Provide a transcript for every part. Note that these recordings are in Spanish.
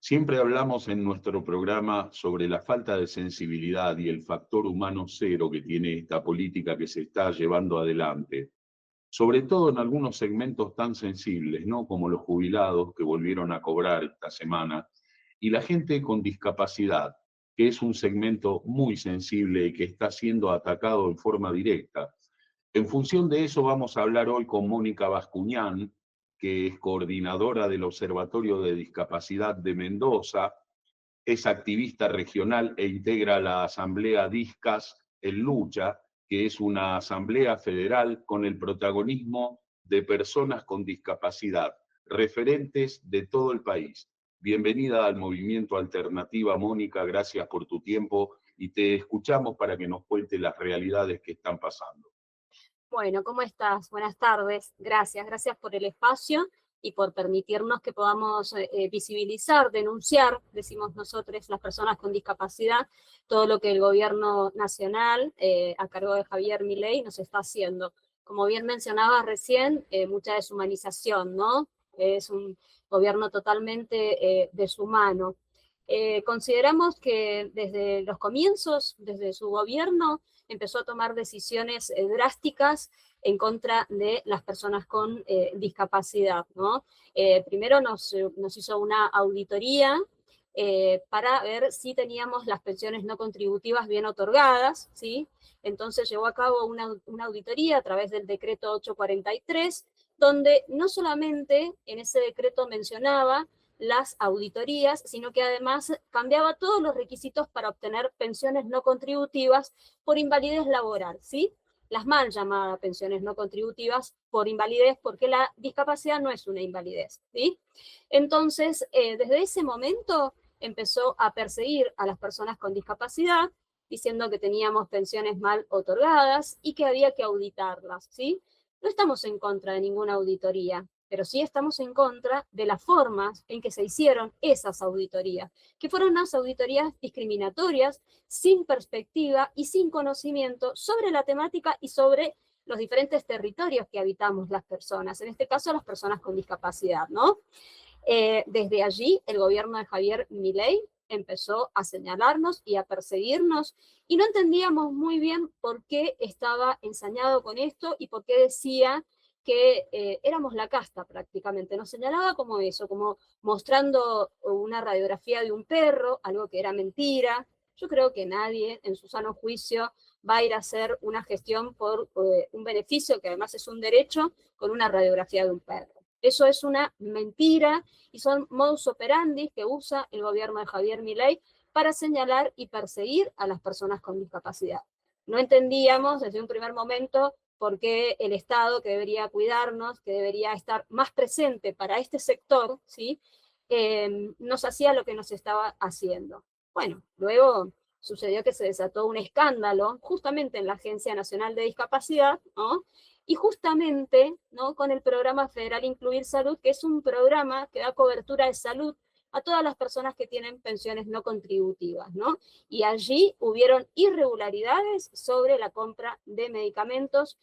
Siempre hablamos en nuestro programa sobre la falta de sensibilidad y el factor humano cero que tiene esta política que se está llevando adelante, sobre todo en algunos segmentos tan sensibles, ¿no? Como los jubilados que volvieron a cobrar esta semana, y la gente con discapacidad, que es un segmento muy sensible y que está siendo atacado en forma directa. En función de eso vamos a hablar hoy con Mónica Bascuñán, que es coordinadora del Observatorio de Discapacidad de Mendoza, es activista regional e integra la Asamblea Discas en Lucha, que es una asamblea federal con el protagonismo de personas con discapacidad, referentes de todo el país. Bienvenida al Movimiento Alternativa, Mónica, gracias por tu tiempo y te escuchamos para que nos cuente las realidades que están pasando. Bueno, ¿cómo estás? Buenas tardes. Gracias por el espacio y por permitirnos que podamos visibilizar, denunciar, decimos nosotros, las personas con discapacidad, todo lo que el gobierno nacional, a cargo de Javier Milei, nos está haciendo. Como bien mencionabas recién, mucha deshumanización, ¿no? Es un gobierno totalmente deshumano. Consideramos que desde los comienzos, desde su gobierno, empezó a tomar decisiones drásticas en contra de las personas con discapacidad, ¿no? Primero nos hizo una auditoría para ver si teníamos las pensiones no contributivas bien otorgadas, ¿sí? Entonces llevó a cabo una auditoría a través del decreto 843, donde no solamente en ese decreto mencionaba las auditorías, sino que además cambiaba todos los requisitos para obtener pensiones no contributivas por invalidez laboral, ¿sí? Las mal llamadas pensiones no contributivas por invalidez, porque la discapacidad no es una invalidez, ¿sí? Entonces, desde ese momento empezó a perseguir a las personas con discapacidad, diciendo que teníamos pensiones mal otorgadas y que había que auditarlas, ¿sí? No estamos en contra de ninguna auditoría, pero sí estamos en contra de las formas en que se hicieron esas auditorías, que fueron unas auditorías discriminatorias, sin perspectiva y sin conocimiento sobre la temática y sobre los diferentes territorios que habitamos las personas, en este caso las personas con discapacidad, ¿no? Desde allí, el gobierno de Javier Milei empezó a señalarnos y a perseguirnos y no entendíamos muy bien por qué estaba ensañado con esto y por qué decía que éramos la casta prácticamente. Nos señalaba como eso, como mostrando una radiografía de un perro, algo que era mentira. Yo creo que nadie en su sano juicio va a ir a hacer una gestión por un beneficio, que además es un derecho, con una radiografía de un perro. Eso es una mentira y son modus operandi que usa el gobierno de Javier Milei para señalar y perseguir a las personas con discapacidad. No entendíamos desde un primer momento por qué el Estado, que debería cuidarnos, que debería estar más presente para este sector, ¿sí? Nos hacía lo que nos estaba haciendo. Bueno, luego sucedió que se desató un escándalo justamente en la Agencia Nacional de Discapacidad, ¿no? Y justamente, ¿no?, con el programa federal Incluir Salud, que es un programa que da cobertura de salud a todas las personas que tienen pensiones no contributivas, ¿no? Y allí hubieron irregularidades sobre la compra de medicamentos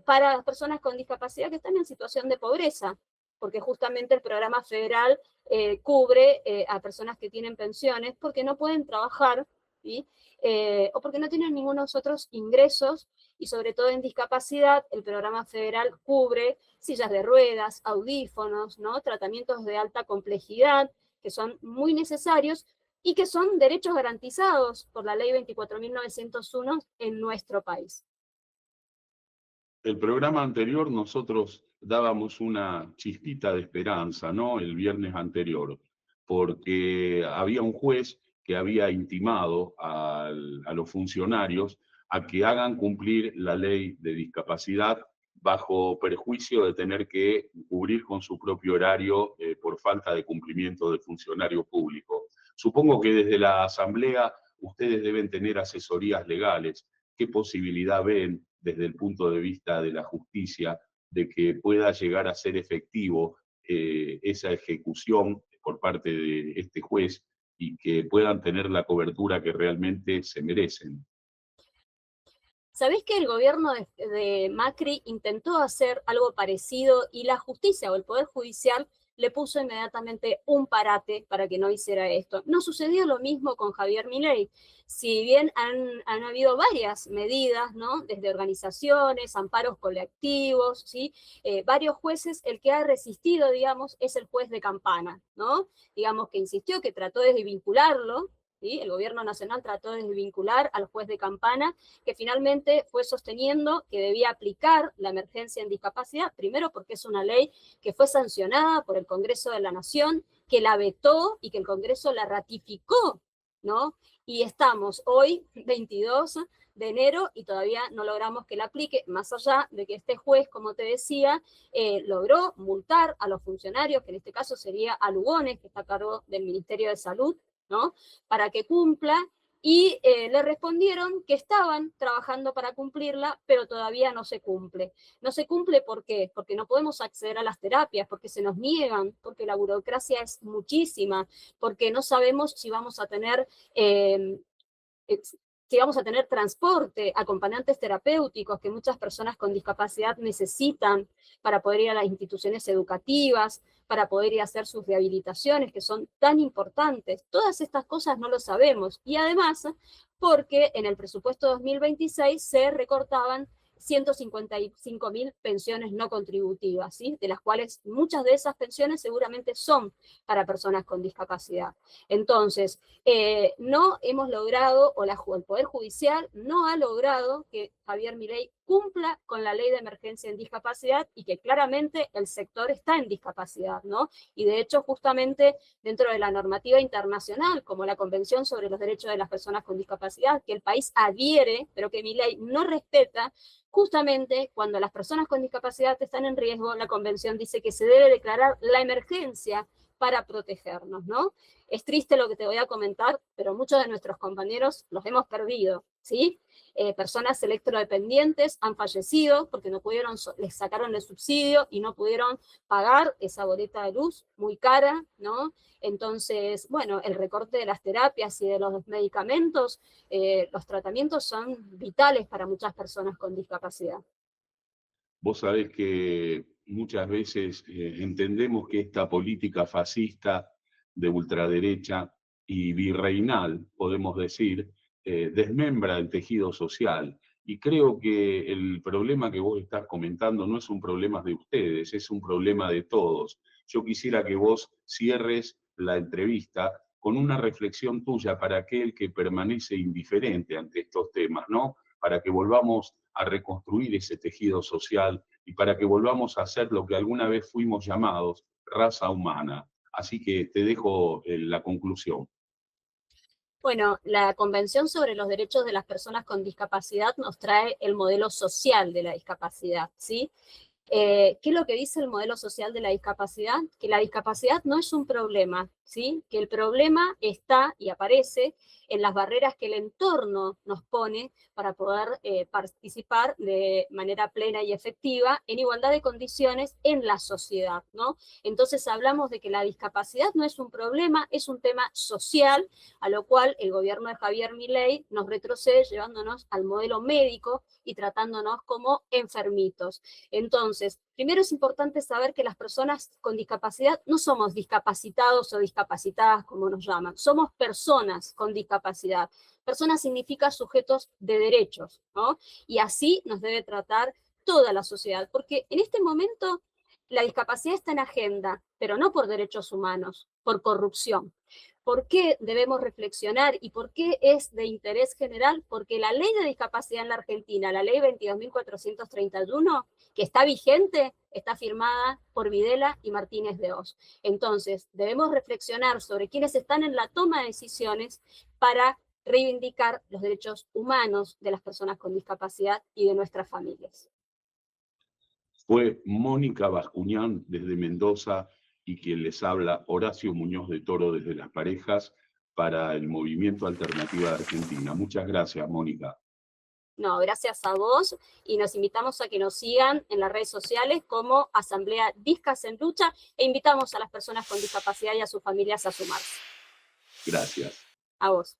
para las personas con discapacidad que están en situación de pobreza, porque justamente el programa federal cubre a personas que tienen pensiones porque no pueden trabajar, ¿sí? O porque no tienen ningunos otros ingresos, y sobre todo en discapacidad, el programa federal cubre sillas de ruedas, audífonos, ¿no?, tratamientos de alta complejidad, que son muy necesarios y que son derechos garantizados por la ley 24.901 en nuestro país. El programa anterior nosotros dábamos una chispita de esperanza, ¿no? El viernes anterior, porque había un juez que había intimado a los funcionarios a que hagan cumplir la ley de discapacidad bajo perjuicio de tener que cubrir con su propio horario por falta de cumplimiento del funcionario público. Supongo que desde la Asamblea ustedes deben tener asesorías legales. ¿Qué posibilidad ven desde el punto de vista de la justicia de que pueda llegar a ser efectivo esa ejecución por parte de este juez y que puedan tener la cobertura que realmente se merecen? ¿Sabés que el gobierno de Macri intentó hacer algo parecido y la justicia o el Poder Judicial le puso inmediatamente un parate para que no hiciera esto. No sucedió lo mismo con Javier Milei. Si bien han habido varias medidas, ¿no? Desde organizaciones, amparos colectivos, ¿sí? Varios jueces, el que ha resistido, digamos, es el juez de Campana, ¿no? Digamos que insistió, que trató de desvincularlo, ¿sí? El gobierno nacional trató de desvincular al juez de Campana, que finalmente fue sosteniendo que debía aplicar la emergencia en discapacidad, primero porque es una ley que fue sancionada por el Congreso de la Nación, que la vetó y que el Congreso la ratificó, ¿no? Y estamos hoy, 22 de enero, y todavía no logramos que la aplique, más allá de que este juez, como te decía, logró multar a los funcionarios, que en este caso sería a Lugones, que está a cargo del Ministerio de Salud, ¿no? Para que cumpla, y le respondieron que estaban trabajando para cumplirla, pero todavía no se cumple. No se cumple, ¿por qué? Porque no podemos acceder a las terapias, porque se nos niegan, porque la burocracia es muchísima, porque no sabemos si vamos a tener si vamos a tener transporte, acompañantes terapéuticos que muchas personas con discapacidad necesitan para poder ir a las instituciones educativas, para poder ir a hacer sus rehabilitaciones, que son tan importantes. Todas estas cosas no lo sabemos. Y además, porque en el presupuesto 2026 se recortaban 155.000 pensiones no contributivas, ¿sí? De las cuales muchas de esas pensiones seguramente son para personas con discapacidad. Entonces, no hemos logrado, o el Poder Judicial no ha logrado que Javier Milei cumpla con la ley de emergencia en discapacidad, y que claramente el sector está en discapacidad, ¿no? Y de hecho, justamente dentro de la normativa internacional, como la Convención sobre los Derechos de las Personas con Discapacidad, que el país adhiere, pero que Milei no respeta, justamente cuando las personas con discapacidad están en riesgo, la Convención dice que se debe declarar la emergencia para protegernos, ¿no? Es triste lo que te voy a comentar, pero muchos de nuestros compañeros los hemos perdido, ¿sí? Personas electrodependientes han fallecido porque no pudieron, les sacaron el subsidio y no pudieron pagar esa boleta de luz muy cara, ¿no? Entonces, bueno, el recorte de las terapias y de los medicamentos, los tratamientos son vitales para muchas personas con discapacidad. Vos sabés que muchas veces entendemos que esta política fascista de ultraderecha y virreinal, podemos decir, desmembra el tejido social. Y creo que el problema que vos estás comentando no es un problema de ustedes, es un problema de todos. Yo quisiera que vos cierres la entrevista con una reflexión tuya para aquel que permanece indiferente ante estos temas, ¿no? Para que volvamos a reconstruir ese tejido social y para que volvamos a ser lo que alguna vez fuimos llamados, raza humana. Así que te dejo la conclusión. Bueno, la Convención sobre los Derechos de las Personas con Discapacidad nos trae el modelo social de la discapacidad, ¿sí? ¿Qué es lo que dice el modelo social de la discapacidad? Que la discapacidad no es un problema, ¿sí? Que el problema está y aparece en las barreras que el entorno nos pone para poder participar de manera plena y efectiva en igualdad de condiciones en la sociedad, ¿no? Entonces hablamos de que la discapacidad no es un problema, es un tema social, a lo cual el gobierno de Javier Milei nos retrocede llevándonos al modelo médico y tratándonos como enfermitos. Entonces, primero es importante saber que las personas con discapacidad no somos discapacitados o discapacitadas, como nos llaman, somos personas con discapacidad. Personas significa sujetos de derechos, ¿no? Y así nos debe tratar toda la sociedad, porque en este momento la discapacidad está en agenda, pero no por derechos humanos, por corrupción. ¿Por qué debemos reflexionar y por qué es de interés general? Porque la ley de discapacidad en la Argentina, la ley 22.431, que está vigente, está firmada por Videla y Martínez de Oz. Entonces, debemos reflexionar sobre quienes están en la toma de decisiones para reivindicar los derechos humanos de las personas con discapacidad y de nuestras familias. Fue Mónica Bascuñán desde Mendoza y quien les habla, Horacio Muñoz de Toro desde Las Parejas para el Movimiento Alternativa de Argentina. Muchas gracias, Mónica. No, gracias a vos, y nos invitamos a que nos sigan en las redes sociales como Asamblea Discas en Lucha, e invitamos a las personas con discapacidad y a sus familias a sumarse. Gracias. A vos.